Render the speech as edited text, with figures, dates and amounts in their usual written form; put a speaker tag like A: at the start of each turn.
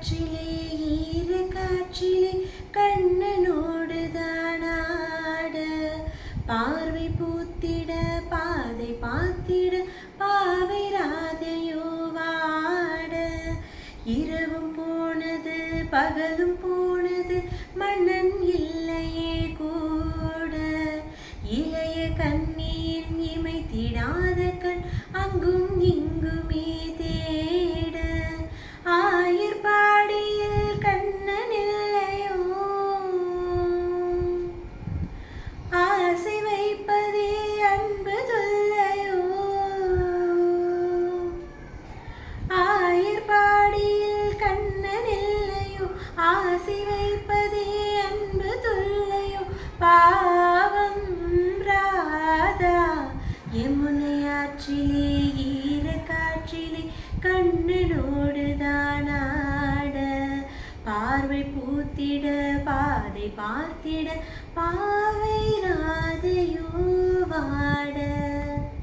A: காற்றிலே ஈர காற்றிலே கண்ணனோடு தானாட பார்வை பூத்திட பாதை பார்த்திட பாவை ராதையோ வாட இரவும் போனது பகலும் போனது மன்னன் இல்லையே கூட இளைய கண்ணியின் இமைத்திடாத கண் அங்கும் இங்குமே தேட ஆயர்பாடியில் கண்ணன் இல்லையோ ஆசை வைப்பதே அன்பு தொல்லையோ ஆயர்பாடியில் கண்ணன் இல்லையோ ஆசை வைப்பதே அன்பு தொல்லையோ பாவம் ராதா யமுனை ஆற்றிலே ஈர காற்றிலே கண்ணனோடு தானாட பார்வை பூத்திட பாதை பார்த்திட பாவை